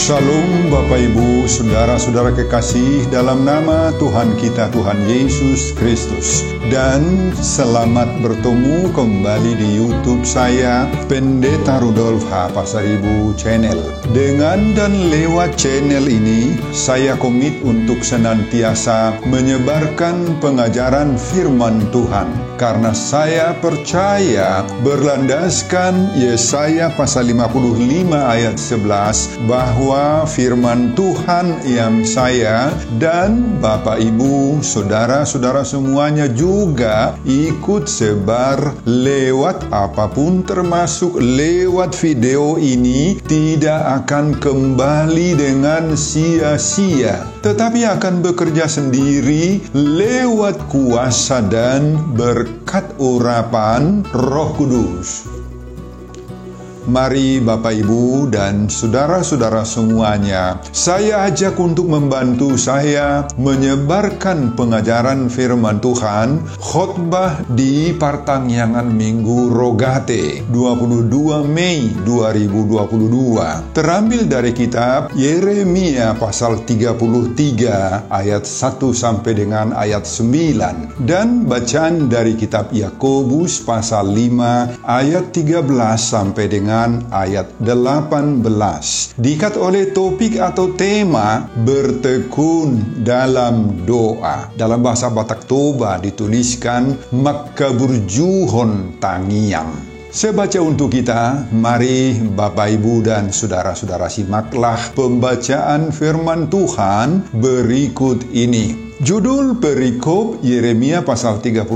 Shalom Bapak Ibu, saudara-saudara kekasih dalam nama Tuhan kita, Tuhan Yesus Kristus. Dan selamat bertemu kembali di YouTube saya, Pendeta Rudolf H. Pasaribu Channel. Dengan dan lewat channel ini, saya komit untuk senantiasa menyebarkan pengajaran firman Tuhan. Karena saya percaya berlandaskan Yesaya pasal 55 ayat 11 bahwa firman Tuhan yang saya dan Bapak Ibu, saudara-saudara semuanya juga ikut sebar lewat apapun termasuk lewat video ini tidak akan kembali dengan sia-sia, tetapi akan bekerja sendiri lewat kuasa dan berkat urapan Roh Kudus. Mari Bapak Ibu dan saudara-saudara semuanya, saya ajak untuk membantu saya menyebarkan pengajaran firman Tuhan, khotbah di Partangyangan Minggu Rogate 22 Mei 2022. Terambil dari kitab Yeremia pasal 33 ayat 1 sampai dengan ayat 9 dan bacaan dari kitab Yakobus pasal 5 ayat 13 sampai dengan ayat 18, diikat oleh topik atau tema bertekun dalam doa. Dalam bahasa Batak Toba dituliskan Makkaburjuhon Tangiang. Saya baca untuk kita, mari Bapak Ibu dan saudara-saudara simaklah pembacaan firman Tuhan berikut ini. Judul perikop Yeremia pasal 33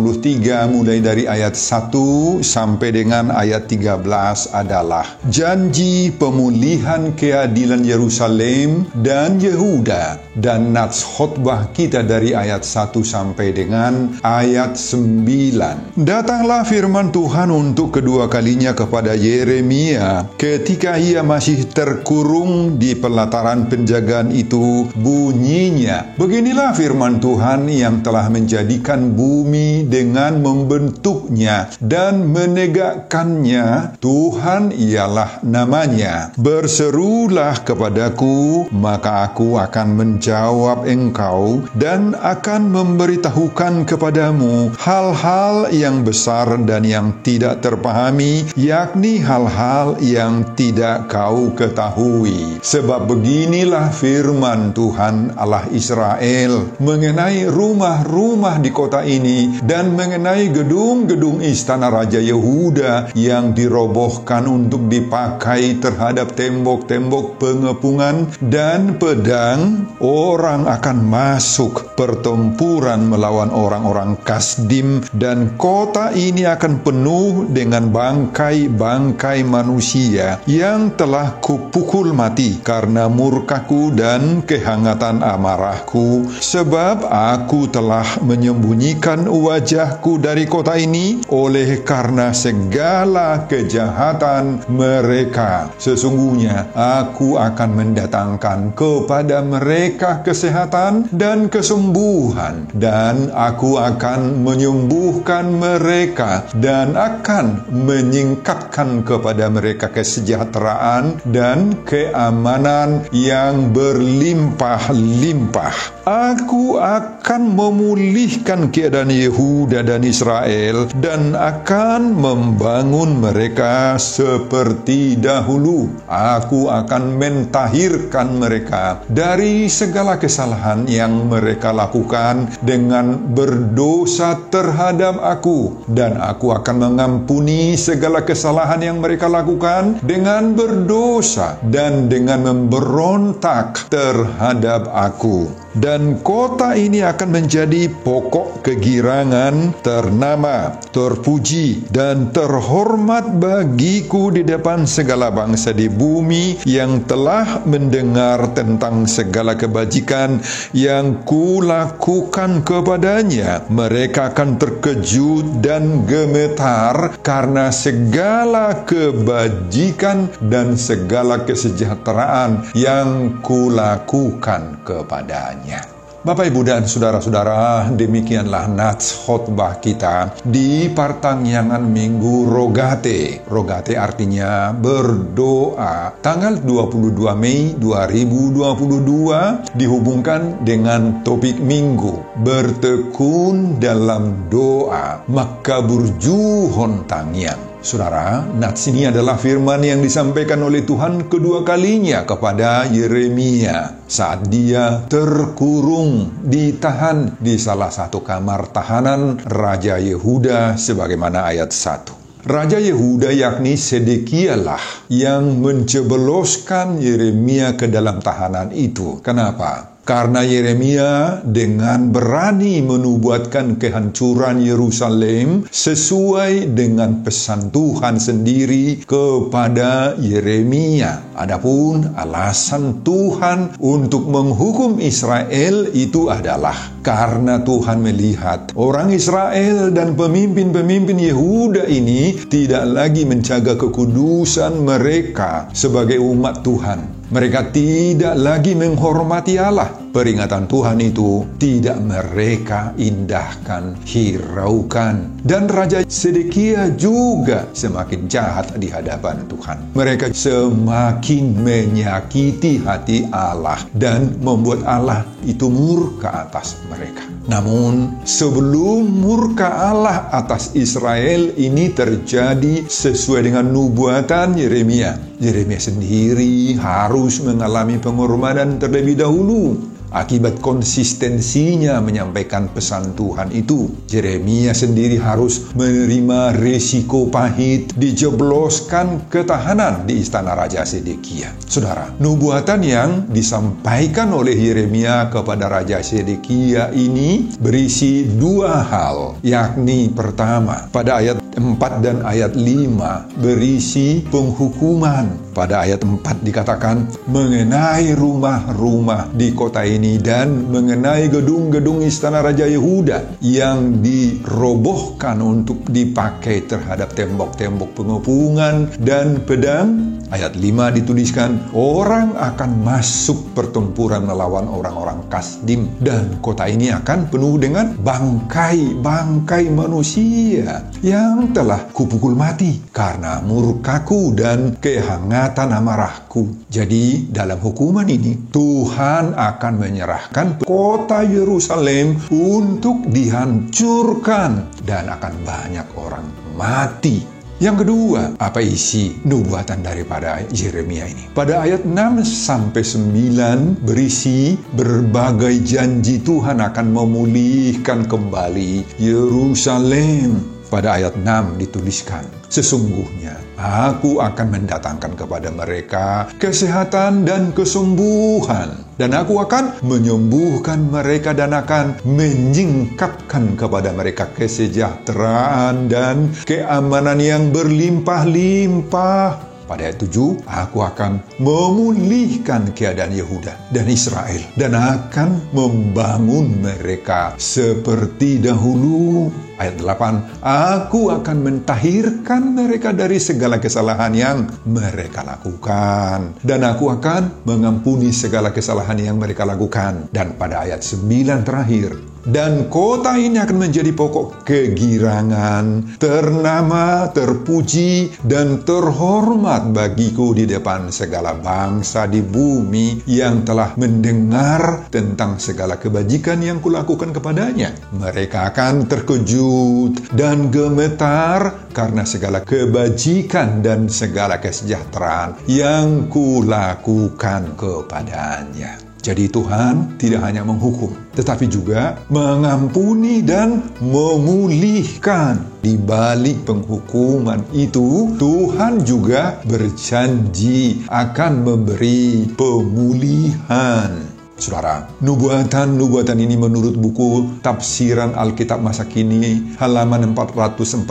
mulai dari ayat 1 sampai dengan ayat 13 adalah janji pemulihan keadilan Yerusalem dan Yehuda, dan nats khotbah kita dari ayat 1 sampai dengan ayat 9. Datanglah firman Tuhan untuk kedua kalinya kepada Yeremia ketika ia masih terkurung di pelataran penjagaan itu. Bunyinya, beginilah firman Tuhan yang telah menjadikan bumi dengan membentuknya dan menegakkannya. Tuhan ialah namanya. Berserulah kepadaku, maka aku akan menjawab engkau dan akan memberitahukan kepadamu hal-hal yang besar dan yang tidak terpahami, yakni hal-hal yang tidak kau ketahui. Sebab beginilah firman Tuhan Allah Israel mengenai rumah-rumah di kota ini dan mengenai gedung-gedung istana Raja Yehuda yang dirobohkan untuk dipakai terhadap tembok-tembok pengepungan dan pedang. Orang akan masuk pertempuran melawan orang-orang Kasdim, dan kota ini akan penuh dengan bangkai-bangkai manusia yang telah kupukul mati karena murkaku dan kehangatan amarahku. Sebab aku telah menyembunyikan wajahku dari kota ini oleh karena segala kejahatan mereka. Sesungguhnya aku akan mendatangkan kepada mereka kesehatan dan kesembuhan, dan aku akan menyembuhkan mereka dan akan menyingkapkan kepada mereka kesejahteraan dan keamanan yang berlimpah-limpah. Aku akan memulihkan keadaan Yehuda dan Israel dan akan membangun mereka seperti dahulu. Aku akan mentahirkan mereka dari segala kesalahan yang mereka lakukan dengan berdosa terhadap aku, dan aku akan mengampuni segala kesalahan yang mereka lakukan dengan berdosa dan dengan memberontak terhadap aku. Dan kota ini akan menjadi pokok kegirangan, ternama, terpuji, dan terhormat bagiku di depan segala bangsa di bumi yang telah mendengar tentang segala kebajikan yang kulakukan kepadanya. Mereka akan terkejut dan gemetar karena segala kebajikan dan segala kesejahteraan yang kulakukan kepadanya. Bapak, Ibu, dan saudara-saudara, demikianlah nats khotbah kita di Partangyangan Minggu Rogate. Rogate artinya berdoa. Tanggal 22 Mei 2022 dihubungkan dengan topik minggu, bertekun dalam doa, maka burjuhon tangyang. Saudara, nats ini adalah firman yang disampaikan oleh Tuhan kedua kalinya kepada Yeremia saat dia terkurung, ditahan di salah satu kamar tahanan Raja Yehuda sebagaimana ayat 1. Raja Yehuda yakni Sedekialah yang mencebloskan Yeremia ke dalam tahanan itu. Kenapa? Karena Yeremia dengan berani menubuatkan kehancuran Yerusalem sesuai dengan pesan Tuhan sendiri kepada Yeremia. Adapun alasan Tuhan untuk menghukum Israel itu adalah karena Tuhan melihat orang Israel dan pemimpin-pemimpin Yehuda ini tidak lagi menjaga kekudusan mereka sebagai umat Tuhan. Mereka tidak lagi menghormati Allah. Peringatan Tuhan itu tidak mereka indahkan, hiraukan. Dan Raja Sedekia juga semakin jahat di hadapan Tuhan. Mereka semakin menyakiti hati Allah dan membuat Allah itu murka atas mereka. Namun sebelum murka Allah atas Israel ini terjadi sesuai dengan nubuatan Yeremia, Yeremia sendiri harus mengalami pengorbanan terlebih dahulu. Akibat konsistensinya menyampaikan pesan Tuhan itu, Yeremia sendiri harus menerima risiko pahit dijebloskan ke tahanan di istana Raja Sedekia. Saudara, nubuatan yang disampaikan oleh Yeremia kepada Raja Sedekia ini berisi dua hal, yakni pertama, pada ayat 4 dan ayat 5 berisi penghukuman. Pada ayat 4 dikatakan mengenai rumah-rumah di kota ini dan mengenai gedung-gedung istana Raja Yehuda yang dirobohkan untuk dipakai terhadap tembok-tembok pengepungan dan pedang. Ayat 5 dituliskan, orang akan masuk pertempuran melawan orang-orang Kasdim dan kota ini akan penuh dengan bangkai-bangkai manusia yang telah kupukul mati karena murkaku dan kehangatan amarahku. Jadi dalam hukuman ini Tuhan akan menyerahkan kota Yerusalem untuk dihancurkan dan akan banyak orang mati. Yang kedua, apa isi nubuatan daripada Yeremia ini? Pada ayat 6-9 berisi berbagai janji Tuhan akan memulihkan kembali Yerusalem. Pada ayat 6 dituliskan, sesungguhnya aku akan mendatangkan kepada mereka kesehatan dan kesembuhan, dan aku akan menyembuhkan mereka dan akan menyingkapkan kepada mereka kesejahteraan dan keamanan yang berlimpah-limpah. Pada ayat 7, aku akan memulihkan keadaan Yehuda dan Israel dan akan membangun mereka seperti dahulu. Ayat 8, aku akan mentahirkan mereka dari segala kesalahan yang mereka lakukan. Dan aku akan mengampuni segala kesalahan yang mereka lakukan. Dan pada ayat 9 terakhir, dan kota ini akan menjadi pokok kegirangan, ternama, terpuji, dan terhormat bagiku di depan segala bangsa di bumi yang telah mendengar tentang segala kebajikan yang kulakukan kepadanya. Mereka akan terkejut dan gemetar karena segala kebajikan dan segala kesejahteraan yang kulakukan kepadanya. Jadi Tuhan tidak hanya menghukum, tetapi juga mengampuni dan memulihkan. Di balik penghukuman itu, Tuhan juga berjanji akan memberi pemulihan. Saudara, nubuatan ini menurut buku Tafsiran Alkitab Masa Kini halaman 441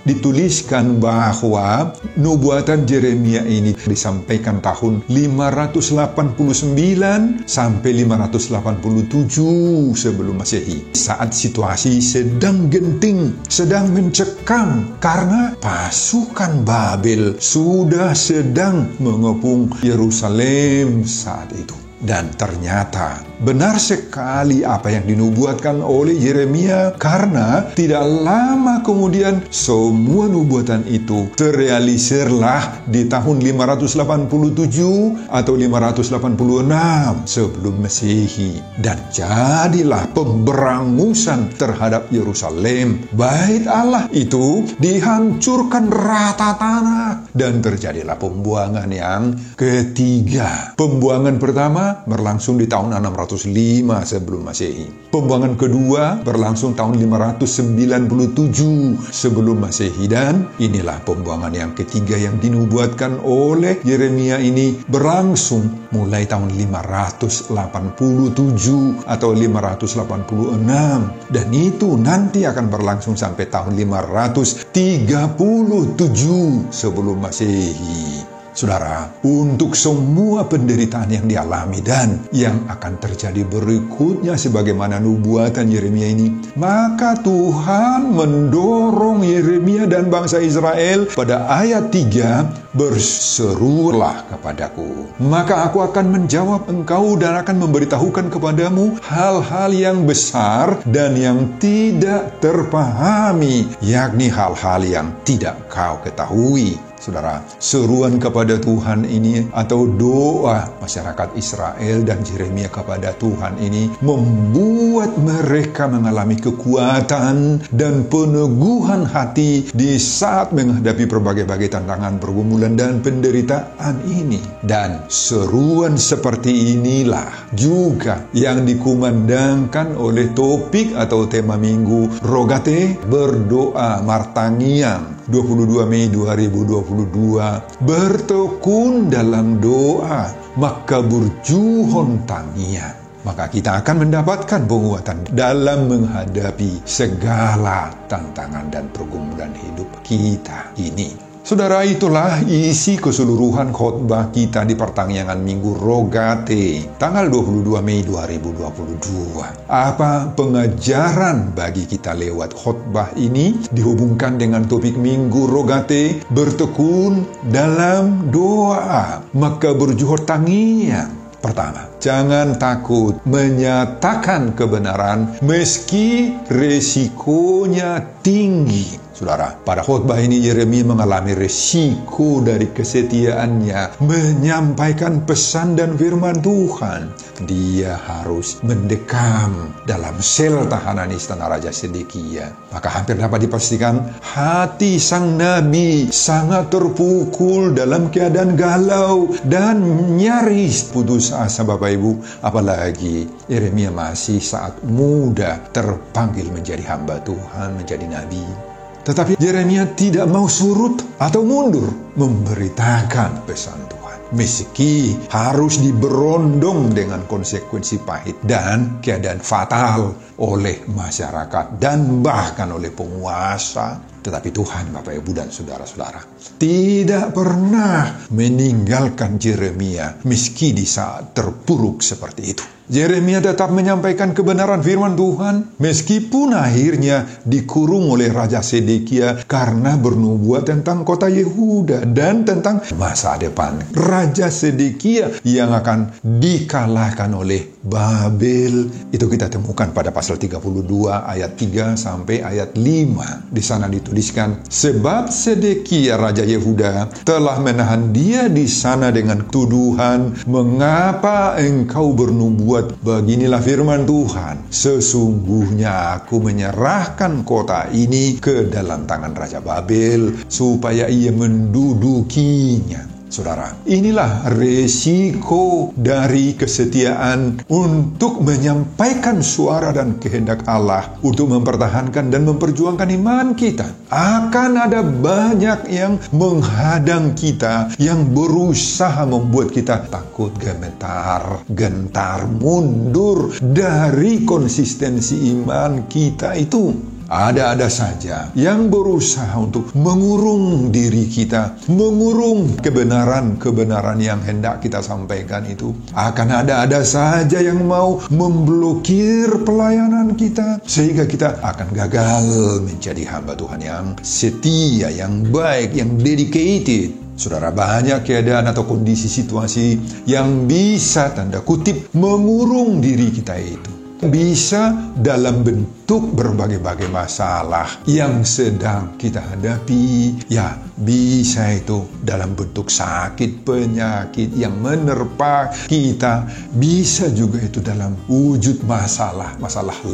dituliskan bahwa nubuatan Yeremia ini disampaikan tahun 589 sampai 587 sebelum Masehi. Saat situasi sedang genting, sedang mencekam karena pasukan Babel sudah sedang mengepung Yerusalem saat itu. Dan ternyata benar sekali apa yang dinubuatkan oleh Yeremia, karena tidak lama kemudian semua nubuatan itu terrealisirlah di tahun 587 atau 586 sebelum Masehi. Dan jadilah pemberangusan terhadap Yerusalem. Bait Allah itu dihancurkan rata tanah dan terjadilah pembuangan yang ketiga. Pembuangan pertama berlangsung di tahun 605 sebelum Masehi. Pembuangan kedua berlangsung tahun 597 sebelum Masehi. Dan inilah pembuangan yang ketiga yang dinubuatkan oleh Yeremia ini berlangsung mulai tahun 587 atau 586. Dan itu nanti akan berlangsung sampai tahun 537 sebelum Masehi. Saudara, untuk semua penderitaan yang dialami dan yang akan terjadi berikutnya sebagaimana nubuatan Yeremia ini, maka Tuhan mendorong Yeremia dan bangsa Israel pada ayat 3, "Berserulah kepadaku, maka aku akan menjawab engkau dan akan memberitahukan kepadamu hal-hal yang besar dan yang tidak terpahami, yakni hal-hal yang tidak kau ketahui." Saudara, seruan kepada Tuhan ini atau doa masyarakat Israel dan Yeremia kepada Tuhan ini membuat mereka mengalami kekuatan dan peneguhan hati di saat menghadapi berbagai-bagai tantangan, pergumulan, dan penderitaan ini. Dan seruan seperti inilah juga yang dikumandangkan oleh topik atau tema minggu Rogate, berdoa martangiang 22 Mei 2022, bertekun dalam doa, maka berjuhon tangian. Maka kita akan mendapatkan penguatan dalam menghadapi segala tantangan dan pergumulan hidup kita ini. Saudara, itulah isi keseluruhan khotbah kita di pertanggungan Minggu Rogate, tanggal 22 Mei 2022. Apa pengajaran bagi kita lewat khotbah ini dihubungkan dengan topik Minggu Rogate, bertekun dalam doa, maka berjuhur tangian. Pertama, jangan takut menyatakan kebenaran meski resikonya tinggi. Saudara, pada khotbah ini Yeremia mengalami resiko dari kesetiaannya menyampaikan pesan dan firman Tuhan. Dia harus mendekam dalam sel tahanan istana Raja Sedekia. Maka hampir dapat dipastikan hati sang nabi sangat terpukul dalam keadaan galau dan nyaris putus asa, Bapak Ibu. Apalagi Yeremia masih saat muda terpanggil menjadi hamba Tuhan, menjadi nabi. Tetapi Yeremia tidak mau surut atau mundur memberitakan pesan Tuhan. Meski harus diberondong dengan konsekuensi pahit dan keadaan fatal oleh masyarakat dan bahkan oleh penguasa. Tetapi Tuhan, Bapak, Ibu, dan saudara-saudara, tidak pernah meninggalkan Yeremia meski di saat terpuruk seperti itu. Yeremia tetap menyampaikan kebenaran firman Tuhan meskipun akhirnya dikurung oleh Raja Sedekia karena bernubuat tentang kota Yehuda dan tentang masa depan Raja Sedekia yang akan dikalahkan oleh Babel. Itu kita temukan pada pasal 32 ayat 3 sampai ayat 5. Di sana dituliskan, sebab Sedekia Raja Yehuda telah menahan dia di sana dengan tuduhan, mengapa engkau bernubuat? Beginilah firman Tuhan, sesungguhnya aku menyerahkan kota ini ke dalam tangan Raja Babel supaya ia mendudukinya. Saudara, inilah resiko dari kesetiaan untuk menyampaikan suara dan kehendak Allah untuk mempertahankan dan memperjuangkan iman kita. Akan ada banyak yang menghadang kita, yang berusaha membuat kita takut, gemetar, gentar, mundur dari konsistensi iman kita itu. Ada-ada saja yang berusaha untuk mengurung diri kita, mengurung kebenaran-kebenaran yang hendak kita sampaikan itu. Akan ada-ada saja yang mau memblokir pelayanan kita, sehingga kita akan gagal menjadi hamba Tuhan yang setia, yang baik, yang dedicated. Saudara, banyak keadaan atau kondisi situasi yang bisa tanda kutip mengurung diri kita itu. Bisa dalam bentuk berbagai-bagai masalah yang sedang kita hadapi. Ya, bisa itu dalam bentuk sakit, penyakit yang menerpa kita. Bisa juga itu dalam wujud masalah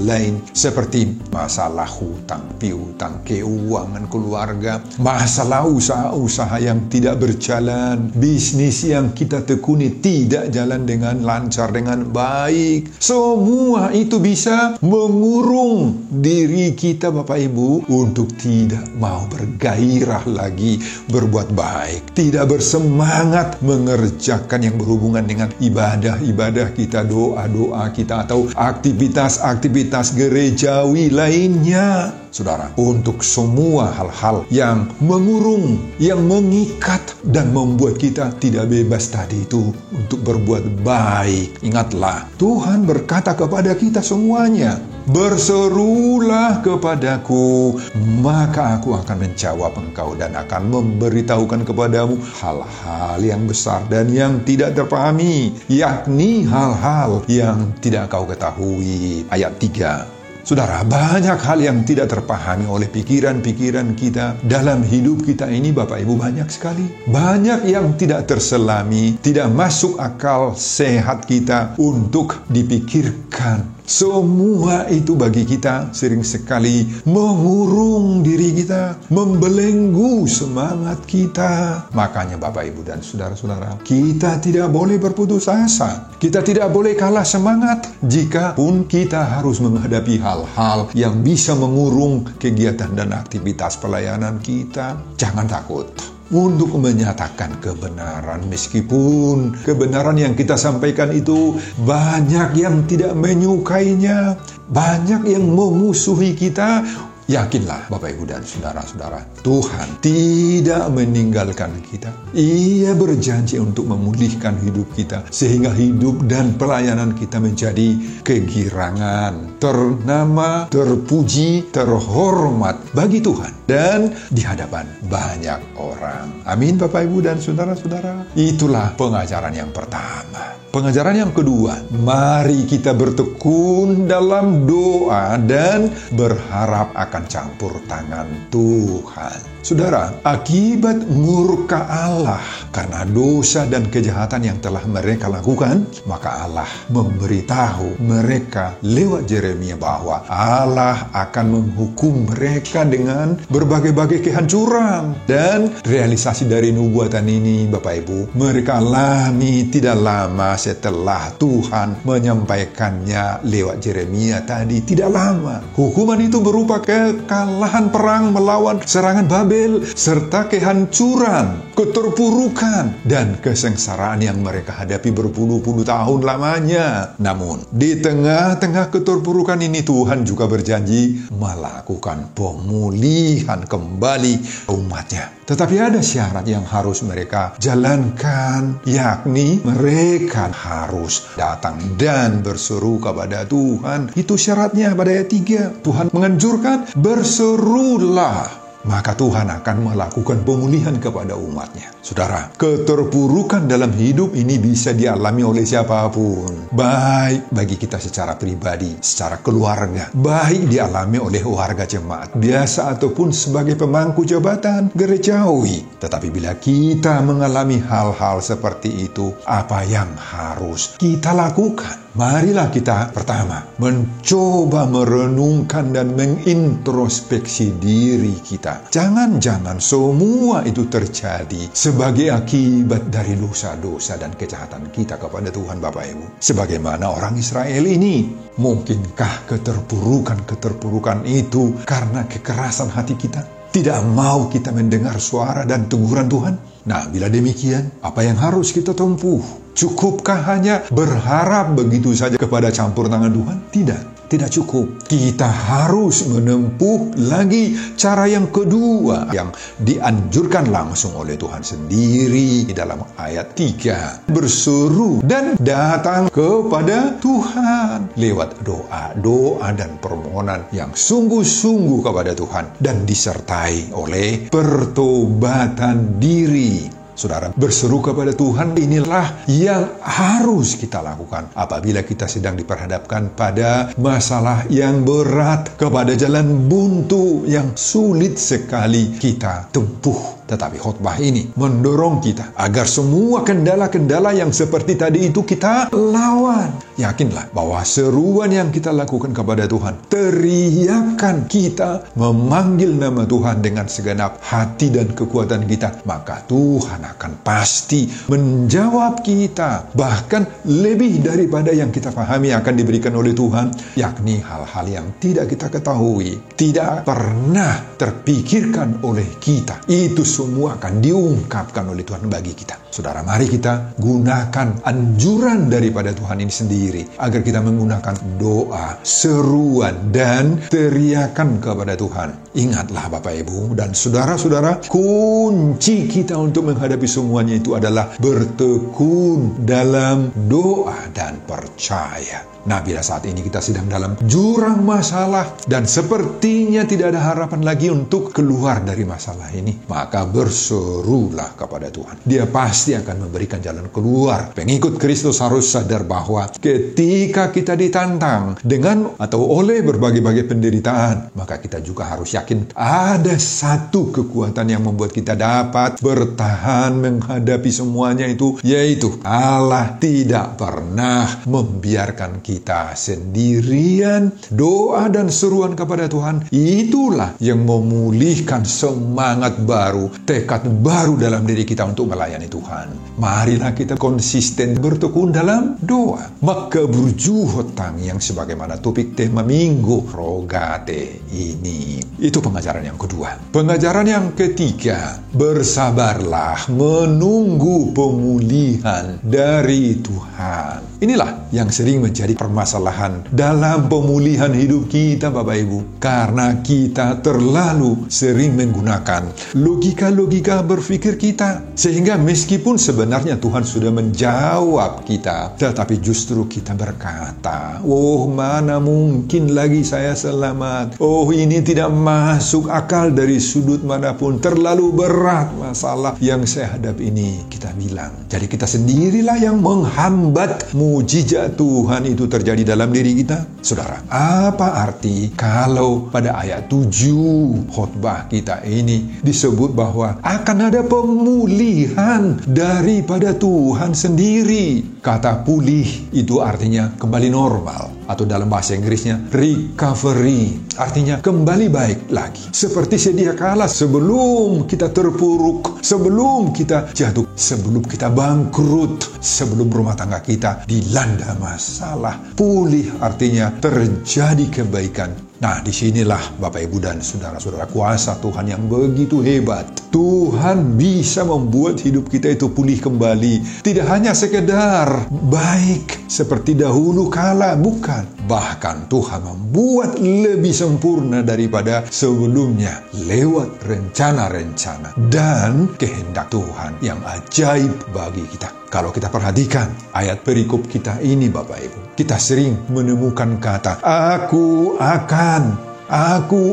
lain seperti masalah hutang piutang, keuangan keluarga, masalah usaha-usaha yang tidak berjalan, bisnis yang kita tekuni tidak jalan dengan lancar, dengan baik. Semua itu bisa mengurung diri kita, Bapak Ibu, untuk tidak mau bergairah lagi berbuat baik, tidak bersemangat mengerjakan yang berhubungan dengan ibadah-ibadah kita, doa-doa kita, atau aktivitas-aktivitas gerejawi lainnya. Saudara, untuk semua hal-hal yang mengurung, yang mengikat dan membuat kita tidak bebas tadi itu untuk berbuat baik, ingatlah, Tuhan berkata kepada kita semuanya, "Berserulah kepadaku, maka aku akan menjawab engkau dan akan memberitahukan kepadamu hal-hal yang besar dan yang tidak terpahami, yakni hal-hal yang tidak kau ketahui." Ayat 3. Saudara, banyak hal yang tidak terpahami oleh pikiran-pikiran kita dalam hidup kita ini, Bapak Ibu, banyak sekali. Banyak yang tidak terselami, tidak masuk akal sehat kita untuk dipikirkan. Semua itu bagi kita sering sekali mengurung diri kita, membelenggu semangat kita. Makanya Bapak Ibu dan saudara-saudara, kita tidak boleh berputus asa. Kita tidak boleh kalah semangat jika pun kita harus menghadapi hal-hal yang bisa mengurung kegiatan dan aktivitas pelayanan kita. Jangan takut untuk menyatakan kebenaran, meskipun kebenaran yang kita sampaikan itu banyak yang tidak menyukainya, banyak yang memusuhi kita. Yakinlah Bapak Ibu dan saudara-saudara, Tuhan tidak meninggalkan kita. Ia berjanji untuk memulihkan hidup kita sehingga hidup dan pelayanan kita menjadi kegirangan, ternama, terpuji, terhormat bagi Tuhan dan di hadapan banyak orang. Amin Bapak Ibu dan saudara-saudara. Itulah pengajaran yang pertama. Pengajaran yang kedua, mari kita bertekun dalam doa dan berharap akan campur tangan Tuhan. Saudara, akibat murka Allah karena dosa dan kejahatan yang telah mereka lakukan, maka Allah memberitahu mereka lewat Yeremia bahwa Allah akan menghukum mereka dengan berbagai-bagai kehancuran. Dan realisasi dari nubuatan ini, Bapak Ibu, mereka alami tidak lama setelah Tuhan menyampaikannya lewat Yeremia tadi. Tidak lama. Hukuman itu berupa kekalahan perang melawan serangan Babel, serta kehancuran, keterpurukan, dan kesengsaraan yang mereka hadapi berpuluh-puluh tahun lamanya. Namun, di tengah-tengah keterpurukan ini Tuhan juga berjanji melakukan pemulihan kembali umatnya. Tetapi ada syarat yang harus mereka jalankan, yakni mereka harus datang dan berseru kepada Tuhan. Itu syaratnya pada ayat 3. Tuhan menganjurkan, berserulah. Maka Tuhan akan melakukan pemulihan kepada umatnya. Saudara, keterpurukan dalam hidup ini bisa dialami oleh siapapun. Baik bagi kita secara pribadi, secara keluarga. Baik dialami oleh warga jemaat biasa ataupun sebagai pemangku jabatan gerejawi. Tetapi bila kita mengalami hal-hal seperti itu, apa yang harus kita lakukan? Marilah kita pertama mencoba merenungkan dan mengintrospeksi diri kita. Jangan-jangan semua itu terjadi sebagai akibat dari dosa-dosa dan kejahatan kita kepada Tuhan Bapak Ibu. Sebagaimana orang Israel ini, mungkinkah keterpurukan itu karena kekerasan hati kita? Tidak mau kita mendengar suara dan teguran Tuhan? Nah, bila demikian, apa yang harus kita tempuh? Cukupkah hanya berharap begitu saja kepada campur tangan Tuhan? Tidak cukup. Kita harus menempuh lagi cara yang kedua yang dianjurkan langsung oleh Tuhan sendiri di dalam ayat 3. Berseru dan datang kepada Tuhan lewat doa dan permohonan yang sungguh-sungguh kepada Tuhan dan disertai oleh pertobatan diri. Saudara, berseru kepada Tuhan inilah yang harus kita lakukan apabila kita sedang diperhadapkan pada masalah yang berat, kepada jalan buntu yang sulit sekali kita tempuh. Tetapi khotbah ini mendorong kita agar semua kendala-kendala yang seperti tadi itu kita lawan. Yakinlah bahwa seruan yang kita lakukan kepada Tuhan, teriakan kita memanggil nama Tuhan dengan segenap hati dan kekuatan kita, maka Tuhan akan pasti menjawab kita. Bahkan lebih daripada yang kita pahami akan diberikan oleh Tuhan, yakni hal-hal yang tidak kita ketahui, tidak pernah terpikirkan oleh kita. Itu semua akan diungkapkan oleh Tuhan bagi kita. Saudara, mari kita gunakan anjuran daripada Tuhan ini sendiri, agar kita menggunakan doa, seruan, dan teriakan kepada Tuhan. Ingatlah Bapak Ibu dan saudara-saudara, kunci kita untuk menghadapi semuanya itu adalah bertekun dalam doa dan percaya. Nah, bila saat ini kita sedang dalam jurang masalah dan sepertinya tidak ada harapan lagi untuk keluar dari masalah ini, maka berserulah kepada Tuhan. Dia pasti akan memberikan jalan keluar. Pengikut Kristus harus sadar bahwa ketika kita ditantang dengan atau oleh berbagai-bagai penderitaan, maka kita juga harus yakin ada satu kekuatan yang membuat kita dapat bertahan menghadapi semuanya itu, yaitu Allah tidak pernah membiarkan kita sendirian. Doa dan seruan kepada Tuhan, itulah yang memulihkan semangat baru, tekad baru dalam diri kita untuk melayani Tuhan. Marilah kita konsisten bertekun dalam doa. Maka berjuhotang yang sebagaimana topik tema minggu Rogate ini. Itu pengajaran yang kedua. Pengajaran yang ketiga, bersabarlah menunggu pemulihan dari Tuhan. Inilah yang sering menjadi permasalahan dalam pemulihan hidup kita, Bapak Ibu, karena kita terlalu sering menggunakan logika-logika berpikir kita, sehingga meskipun sebenarnya Tuhan sudah menjawab kita, tetapi justru kita berkata, oh mana mungkin lagi saya selamat, oh ini tidak masuk akal dari sudut manapun, terlalu berat masalah yang saya hadapi ini, kita bilang. Jadi kita sendirilah yang menghambat mujizat Tuhan itu terjadi dalam diri kita. Saudara, apa arti kalau pada ayat 7 khotbah kita ini disebut bahwa akan ada pemulihan daripada Tuhan sendiri? Kata pulih itu artinya kembali normal, atau dalam bahasa Inggrisnya recovery, artinya kembali baik lagi. Seperti sedia kala sebelum kita terpuruk, sebelum kita jatuh, sebelum kita bangkrut, sebelum rumah tangga kita dilanda masalah. Pulih artinya terjadi kebaikan. Nah, disinilah Bapak Ibu dan saudara-saudara, kuasa Tuhan yang begitu hebat. Tuhan bisa membuat hidup kita itu pulih kembali. Tidak hanya sekedar baik seperti dahulu kala, bukan. Bahkan Tuhan membuat lebih sempurna daripada sebelumnya lewat rencana-rencana dan kehendak Tuhan yang ajaib bagi kita. Kalau kita perhatikan ayat perikop kita ini, Bapak Ibu, kita sering menemukan kata Aku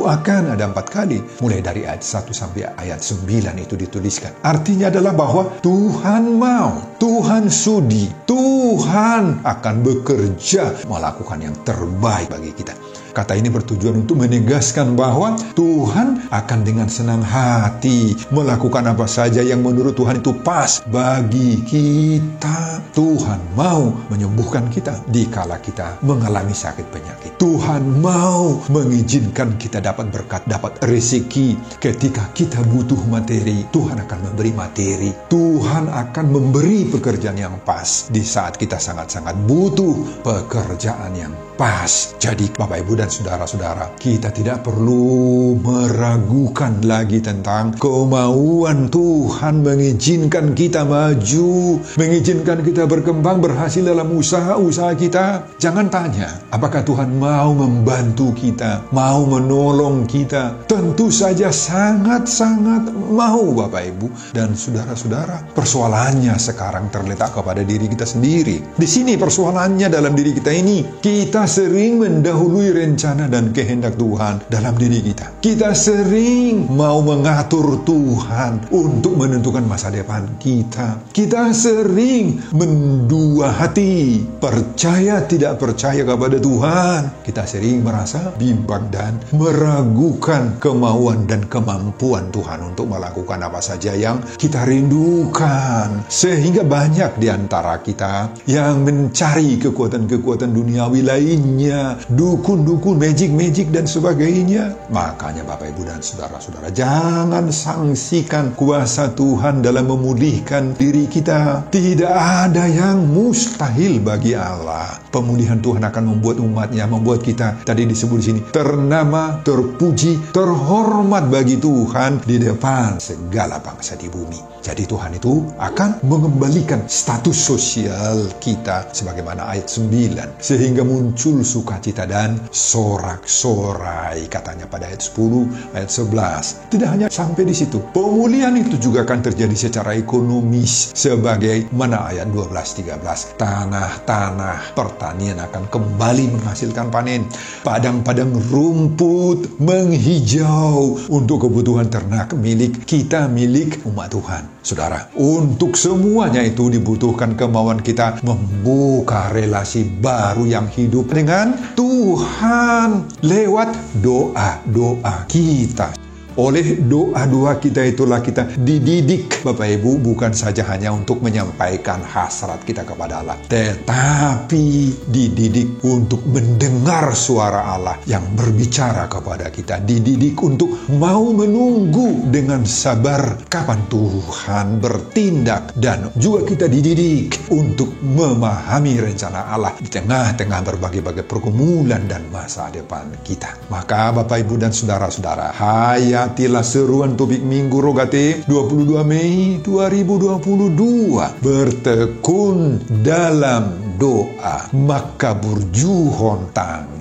akan ada 4 kali. Mulai dari ayat 1 sampai ayat 9 itu dituliskan. Artinya adalah bahwa Tuhan mau, Tuhan sudi, Tuhan akan bekerja melakukan yang terbaik bagi kita. Kata ini bertujuan untuk menegaskan bahwa Tuhan akan dengan senang hati melakukan apa saja yang menurut Tuhan itu pas bagi kita. Tuhan mau menyembuhkan kita dikala kita mengalami sakit penyakit. Tuhan mau mengizinkan kita dapat berkat, dapat rezeki. Ketika kita butuh materi, Tuhan akan memberi materi. Tuhan akan memberi pekerjaan yang pas di saat kita sangat-sangat butuh pekerjaan yang pas. Jadi Bapak Ibu dan saudara-saudara, kita tidak perlu meragukan lagi tentang kemauan Tuhan mengizinkan kita maju, mengizinkan kita berkembang, berhasil dalam usaha-usaha kita. Jangan tanya, apakah Tuhan mau membantu kita, mau menolong kita? Tentu saja sangat-sangat mau, Bapak Ibu dan saudara-saudara. Persoalannya sekarang terletak kepada diri kita sendiri. Di sini persoalannya dalam diri kita ini. Kita sering mendahului rencana dan kehendak Tuhan dalam diri kita. Kita sering mau mengatur Tuhan untuk menentukan masa depan kita. Kita sering mendua hati, percaya tidak percaya kepada Tuhan. Kita sering merasa bimbang dan meragukan kemauan dan kemampuan Tuhan untuk melakukan apa saja yang kita rindukan. Sehingga banyak di antara kita yang mencari kekuatan-kekuatan duniawi lainnya, dukun-dukun, magic dan sebagainya. Makanya Bapak, Ibu, dan saudara-saudara, jangan sangsikan kuasa Tuhan dalam memulihkan diri kita. Tidak ada yang mustahil bagi Allah. Pemulihan Tuhan akan membuat umatnya, membuat kita, tadi disebut di sini, ternama, terpuji, terhormat bagi Tuhan di depan segala bangsa di bumi. Jadi Tuhan itu akan mengembalikan status sosial kita sebagaimana ayat 9. Sehingga muncul sukacita dan sorak-sorai, katanya pada ayat 10, ayat 11. Tidak hanya sampai di situ. Pemulihan itu juga akan terjadi secara ekonomis. Sebagaimana ayat 12-13. Tanah-tanah pertanian akan kembali menghasilkan panen. Padang-padang rumput menghijau untuk kebutuhan ternak milik kita, milik umat Tuhan. Saudara, untuk semuanya itu dibutuhkan kemauan kita membuka relasi baru yang hidup dengan Tuhan lewat doa-doa kita. Oleh doa-doa kita itulah kita dididik, Bapak Ibu, bukan saja hanya untuk menyampaikan hasrat kita kepada Allah, tetapi dididik untuk mendengar suara Allah yang berbicara kepada kita. Dididik untuk mau menunggu dengan sabar kapan Tuhan bertindak. Dan juga kita dididik untuk memahami rencana Allah di tengah-tengah berbagai-bagai pergumulan dan masa depan kita. Maka Bapak, Ibu, dan saudara-saudara, hayatilah seruan topik Minggu Rogate 22 Mei 2022. Bertekun dalam doa, maka burjuhon tangian.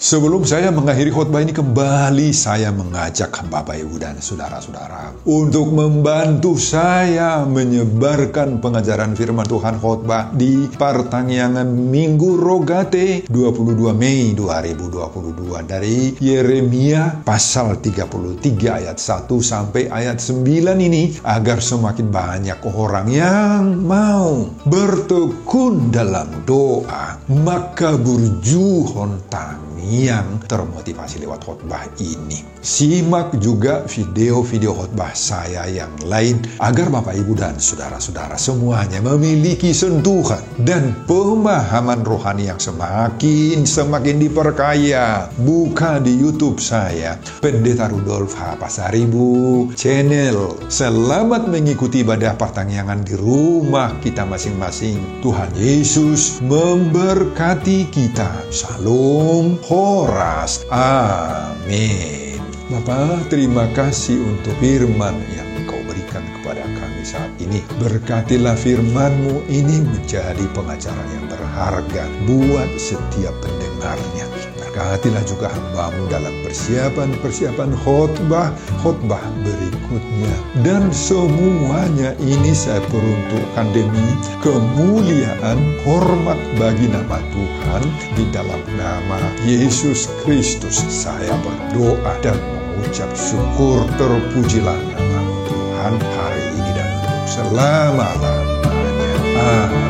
Sebelum saya mengakhiri khotbah ini, kembali saya mengajak Bapak, Ibu, dan saudara-saudara untuk membantu saya menyebarkan pengajaran firman Tuhan khotbah di Pertangyangan Minggu Rogate 22 Mei 2022 dari Yeremia pasal 33 ayat 1 sampai ayat 9 ini, agar semakin banyak orang yang mau bertekun dalam doa, maka burjuhon tangian yang termotivasi lewat khotbah ini. Simak juga video-video khotbah saya yang lain agar Bapak, Ibu, dan saudara-saudara semuanya memiliki sentuhan dan pemahaman rohani yang semakin diperkaya. Buka di YouTube saya, Pendeta Rudolf H. Pasaribu Channel. Selamat mengikuti ibadah pertangyangan di rumah kita masing-masing. Tuhan Yesus memberkati kita. Shalom Horas. Amin. Bapak, terima kasih untuk firman yang Engkau berikan kepada kami saat ini. Berkatilah firman-Mu ini menjadi pengajaran yang berharga buat setiap pendengarnya. Berkatilah juga hamba-Mu dalam persiapan khotbah berikutnya. Dan semuanya ini saya peruntukkan demi kemuliaan, hormat bagi nama Tuhan. Di dalam nama Yesus Kristus saya berdoa dan mengucap syukur. Terpujilah nama Tuhan hari ini dan selama-lamanya. Amin.